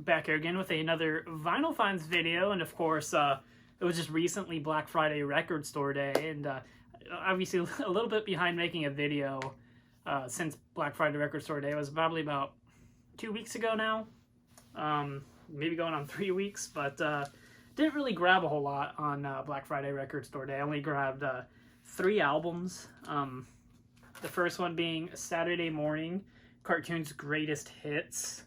back here again with another Vinyl Finds video, and of course, it was just recently Black Friday Record Store Day, and obviously a little bit behind making a video since Black Friday Record Store Day. It was probably about 2 weeks ago now, maybe going on 3 weeks, but didn't really grab a whole lot on Black Friday Record Store Day. I only grabbed 3 albums. The first one being Saturday Morning, Cartoon's Greatest Hits.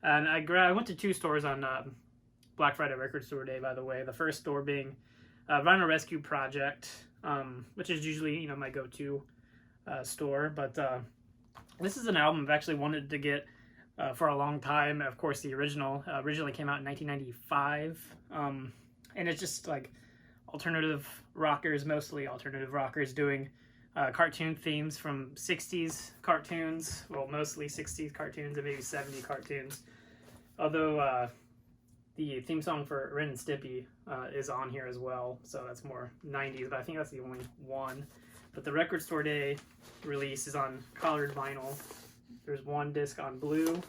And I went to 2 stores on Black Friday Record Store Day, by the way. The first store being Vinyl Rescue Project, which is usually, my go-to store. But this is an album I've actually wanted to get for a long time. Of course, the original originally came out in 1995. And it's just like alternative rockers, mostly alternative rockers, doing cartoon themes from 60s cartoons. Well, mostly 60s cartoons and maybe 70 cartoons. Although the theme song for Ren and Stimpy is on here as well, so that's more 90s, but I think that's the only one. But the Record Store Day release is on colored vinyl. There's one disc on blue,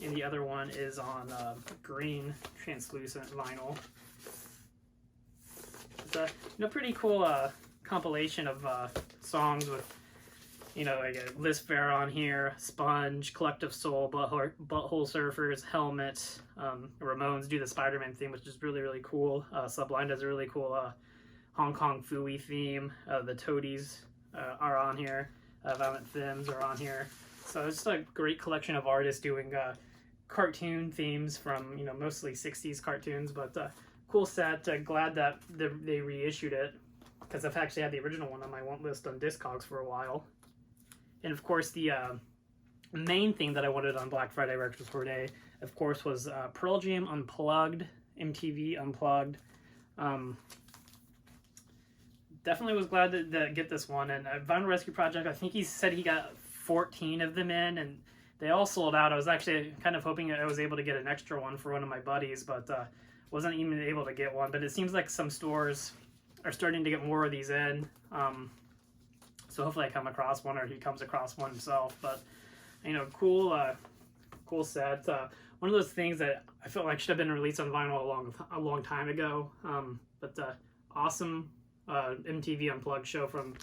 and the other one is on green translucent vinyl. It's a pretty cool compilation of songs with like a Liz Phair on here, Sponge, Collective Soul, Butthole Surfers, Helmet, Ramones do the Spider-Man theme, which is really, really cool. Sublime does a really cool Hong Kong Phooey theme. The Toadies are on here. Violent Femmes are on here. So it's just a great collection of artists doing cartoon themes from, mostly 60s cartoons, but cool set. Glad that they reissued it, because I've actually had the original one on my want list on Discogs for a while. And of course, the main thing that I wanted on Black Friday Record Store Day, of course, was Pearl Jam Unplugged, MTV Unplugged. Definitely was glad to get this one. And Vinyl Rescue Project, I think he said he got 14 of them in, and they all sold out. I was actually kind of hoping I was able to get an extra one for one of my buddies, but wasn't even able to get one. But it seems like some stores are starting to get more of these in. So hopefully I come across one, or he comes across one himself. But, cool set. One of those things that I felt like should have been released on vinyl a long time ago. But awesome MTV Unplugged show from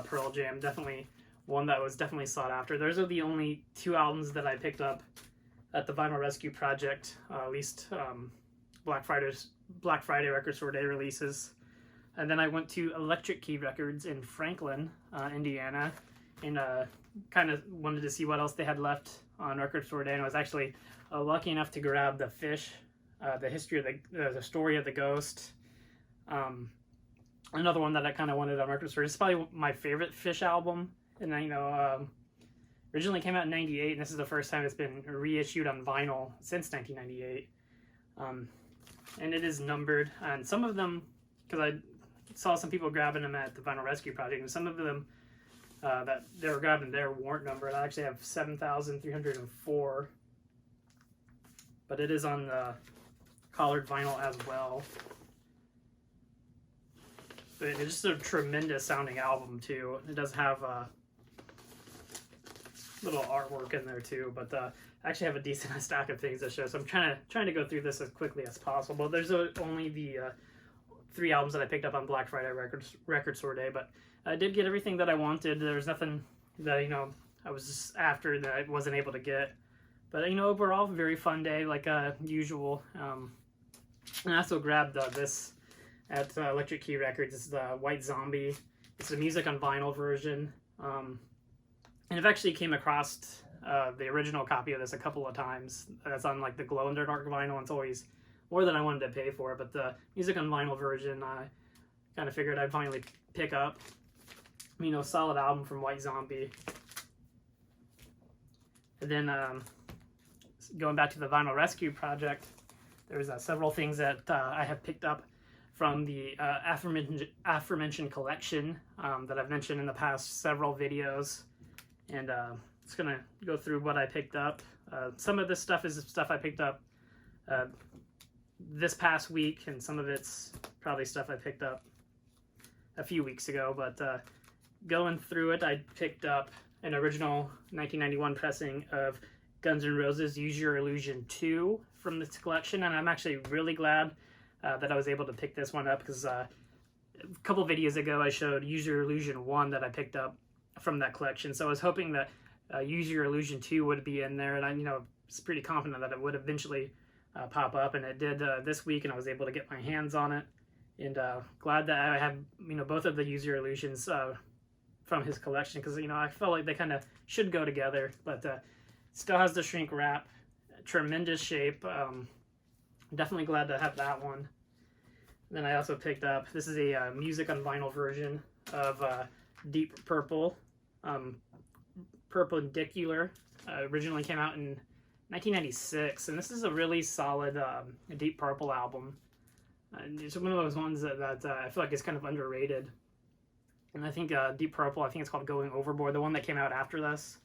Pearl Jam. Definitely one that was definitely sought after. Those are the only 2 albums that I picked up at the Vinyl Rescue Project, at least Black Friday Record Store Day releases. And then I went to Electric Key Records in Franklin, Indiana, and kind of wanted to see what else they had left on Record Store Day. And I was actually lucky enough to grab The Fish, the history of the story of the ghost. Another one that I kind of wanted on Record Store. It's probably my favorite Fish album. And originally came out in '98, and this is the first time it's been reissued on vinyl since 1998. And it is numbered, and some of them, because I saw some people grabbing them at the Vinyl Rescue Project, and some of them that they were grabbing there weren't numbered. I actually have 7,304, but it is on the colored vinyl as well. But it's just a tremendous sounding album too. It does have little artwork in there too, but I actually have a decent stack of things to show, so I'm trying to go through this as quickly as possible. There's only the 3 albums that I picked up on Black Friday Record Store Day, but I did get everything that I wanted. There was nothing that I was just after that I wasn't able to get. But overall, very fun day like usual. And I also grabbed this at Electric Key Records. This is the White Zombie. It's the music on vinyl version. And I've actually came across the original copy of this a couple of times. That's on like the glow in the dark vinyl. It's always more than I wanted to pay for, but the music on vinyl version I kind of figured I'd finally pick up. Solid album from White Zombie. And then going back to the Vinyl Rescue Project, there's several things that I have picked up from the aforementioned collection that I've mentioned in the past several videos. And just going to go through what I picked up. Some of this stuff is stuff I picked up this past week, and some of it's probably stuff I picked up a few weeks ago. But going through it, I picked up an original 1991 pressing of Guns N' Roses Use Your Illusion 2 from this collection, and I'm actually really glad that I was able to pick this one up, because a couple videos ago I showed Use Your Illusion 1 that I picked up from that collection, so I was hoping that Use Your Illusion 2 would be in there, and I was pretty confident that it would eventually pop up, and it did this week, and I was able to get my hands on it, and glad that I have both of the Use Your Illusions from his collection, because I felt like they kind of should go together, but still has the shrink wrap, tremendous shape. Definitely glad to have that one. Then I also picked up, this is a music on vinyl version of Deep Purple, Perpendicular. Originally came out in 1996, and this is a really solid Deep Purple album. It's one of those ones that I feel like is kind of underrated. And I think Deep Purple, I think it's called Going Overboard, the one that came out after this.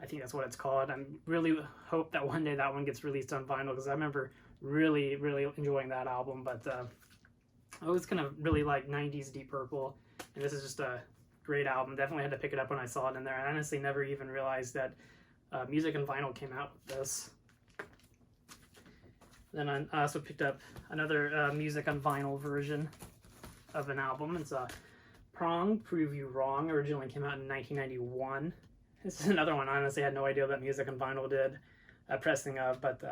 I think that's what it's called. I really hope that one day that one gets released on vinyl, because I remember really, really enjoying that album. But I always kind of really like 90s Deep Purple, and this is just a great album. Definitely had to pick it up when I saw it in there. I honestly never even realized that music and vinyl came out with this. Then I also picked up another music on vinyl version of an album. It's Prong, Prove You Wrong. Originally came out in 1991. This is another one. I honestly had no idea that music on vinyl did a pressing of, but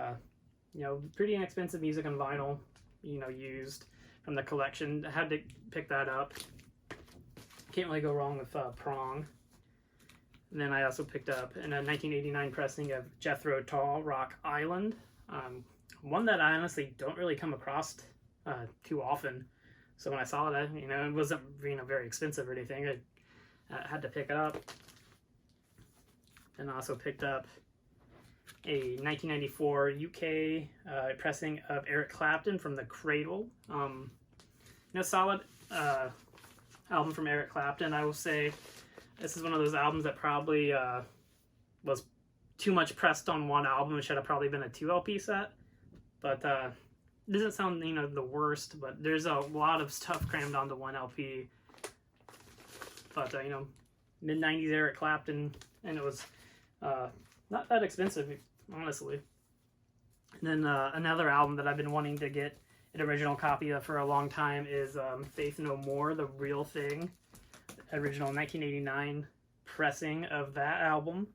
pretty inexpensive music on vinyl, used from the collection. I had to pick that up. Can't really go wrong with Prong. And then I also picked up in a 1989 pressing of Jethro Tull, Rock Island. One that I honestly don't really come across too often. So when I saw it, it wasn't very expensive or anything. I had to pick it up. And I also picked up a 1994 UK pressing of Eric Clapton from The Cradle. Solid album from Eric Clapton. I will say this is one of those albums that probably was too much pressed on one album. It should have probably been a 2 LP set. But it doesn't sound the worst, but there's a lot of stuff crammed onto 1 LP. But mid-90s Eric Clapton, and it was not that expensive, honestly. And then another album that I've been wanting to get an original copy of for a long time is Faith No More, The Real Thing. Original 1989 pressing of that album.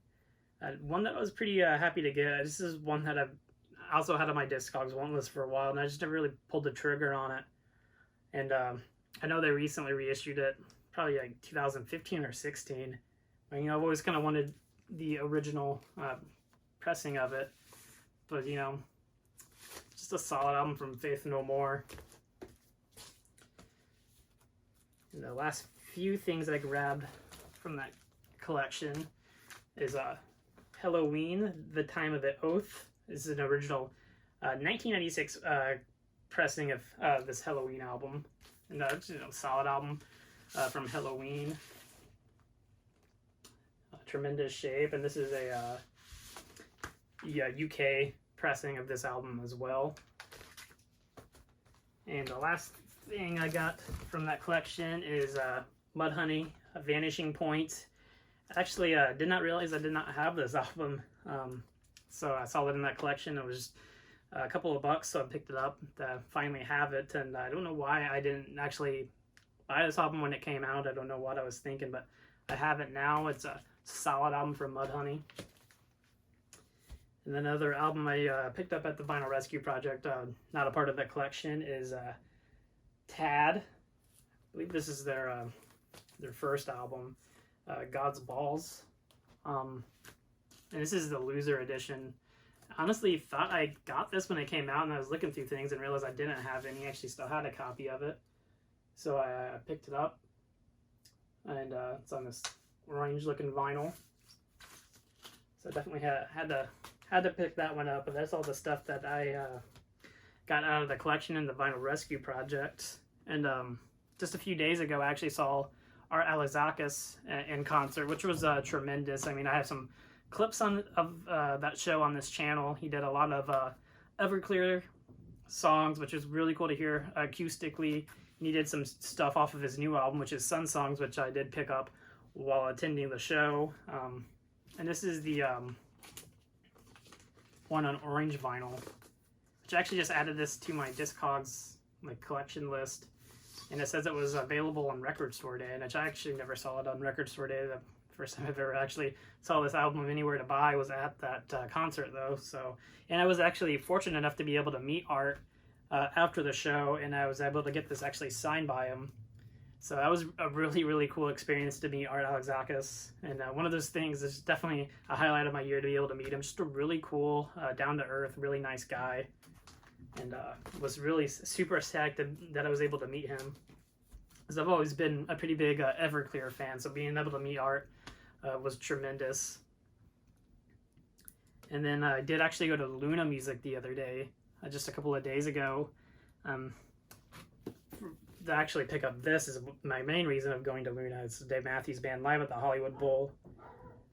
One that I was pretty happy to get. This is one that I've also had on my Discogs want list for a while, and I just never really pulled the trigger on it. And I know they recently reissued it, probably like 2015 or 16. I've always kind of wanted the original pressing of it, but just a solid album from Faith No More. And the last few things I grabbed from that collection is Halloween, The Time of the Oath. This is an original 1996 pressing of this Halloween album, and it's a solid album from Halloween. Tremendous shape, and this is a UK pressing of this album as well. And the last thing I got from that collection is Mudhoney, Vanishing Point. Actually, did not realize I did not have this album, so I saw it in that collection. It was a couple of bucks, so I picked it up to finally have it, and I don't know why I didn't actually buy this album when it came out. I don't know what I was thinking, but I have it now. It's a solid album from Mudhoney. And then another album I picked up at the Vinyl Rescue Project, not a part of that collection, is Tad. I believe this is their first album, God's Balls. And this is the Loser edition. I honestly thought I got this when it came out, and I was looking through things and realized I didn't have any. I actually still had a copy of it. So I picked it up, and it's on this orange looking vinyl. So I definitely had to pick that one up, but that's all the stuff that I got out of the collection in the Vinyl Rescue Project. And just a few days ago, I actually saw Art Alexakis in concert, which was tremendous. I mean, I have some clips of that show on this channel. He did a lot of Everclear songs, which was really cool to hear acoustically. And he did some stuff off of his new album, which is Sun Songs, which I did pick up while attending the show. And this is the one on orange vinyl, which I actually just added this to my Discogs collection list, and it says it was available on Record Store Day, and I actually never saw it on Record Store Day. The first time I've ever actually saw this album anywhere to buy was at that concert, though. So, and I was actually fortunate enough to be able to meet Art after the show, and I was able to get this actually signed by him. So that was a really, really cool experience to meet Art Alexakis. And one of those things is definitely a highlight of my year to be able to meet him. Just a really cool, down-to-earth, really nice guy. And was really super ecstatic that I was able to meet him. Because I've always been a pretty big Everclear fan, so being able to meet Art was tremendous. And then I did actually go to Luna Music the other day, just a couple of days ago. To actually pick up this is my main reason of going to Luna. It's Dave Matthews Band live at the Hollywood Bowl.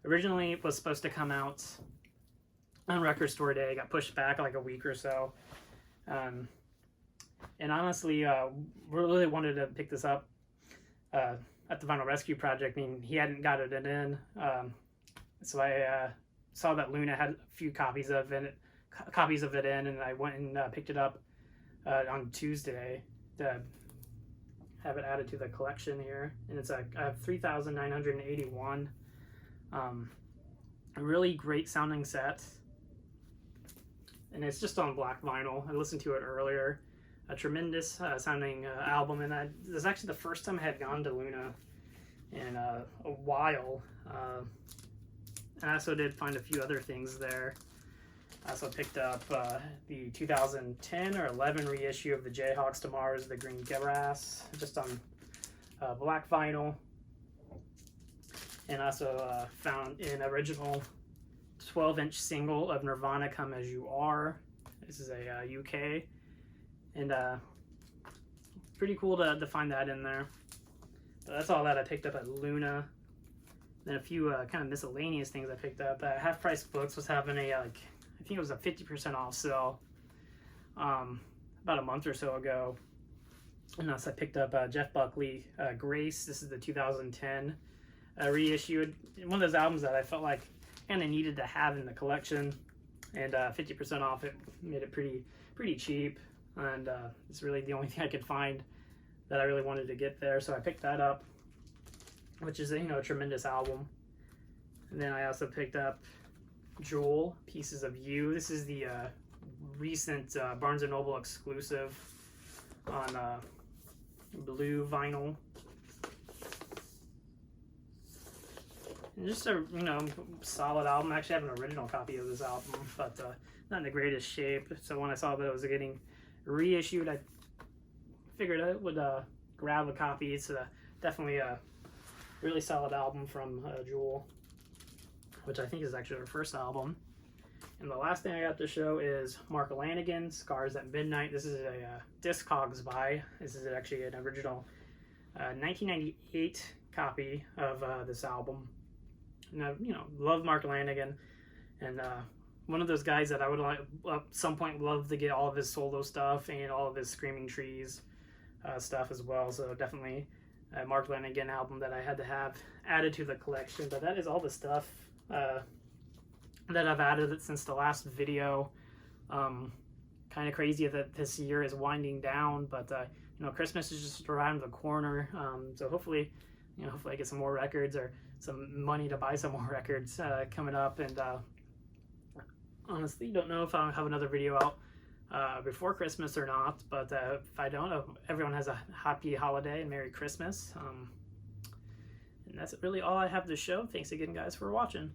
Originally it was supposed to come out on Record Store Day. It got pushed back like a week or so. And honestly, really wanted to pick this up at the Vinyl Rescue Project. I mean, he hadn't got it in. So I saw that Luna had a few copies of it in, and I went and picked it up on Tuesday to have it added to the collection here. And it's I have 3,981. A really great sounding set, and it's just on black vinyl. I listened to it earlier. A tremendous sounding album, and this is actually the first time I had gone to Luna in a while. And I also did find a few other things there. I also picked up the 2010 or 11 reissue of the Jayhawks to Mars, the Green Grass, just on black vinyl. And also found an original 12-inch single of Nirvana, Come As You Are. This is a UK. And pretty cool to find that in there. But that's all that I picked up at Luna. Then a few kind of miscellaneous things I picked up. Half Price Books was having a I think it was a 50% off sale about a month or so ago. And so I picked up Jeff Buckley, Grace. This is the 2010 reissued. One of those albums that I felt like kind of needed to have in the collection. And 50% off, it made it pretty cheap. And it's really the only thing I could find that I really wanted to get there. So I picked that up, which is a tremendous album. And then I also picked up Jewel, Pieces of You. This is the recent Barnes & Noble exclusive on blue vinyl. And just a solid album. I actually have an original copy of this album, but not in the greatest shape. So when I saw that it was getting reissued, I figured I would grab a copy. It's definitely a really solid album from Jewel, which I think is actually her first album. And the last thing I got to show is Mark Lanegan, Scars at Midnight. This is a Discogs buy. This is actually an original 1998 copy of this album. And I, love Mark Lanegan, and one of those guys that I would like at some point love to get all of his solo stuff and all of his Screaming Trees stuff as well. So definitely a Mark Lanegan album that I had to have added to the collection. But that is all the stuff that I've added since the last video. Kind of crazy that this year is winding down, but Christmas is just around the corner. So hopefully I get some more records or some money to buy some more records coming up. And honestly, don't know if I'll have another video out before Christmas or not. But if I don't, everyone has a happy holiday and Merry Christmas. And that's really all I have to show. Thanks again, guys, for watching.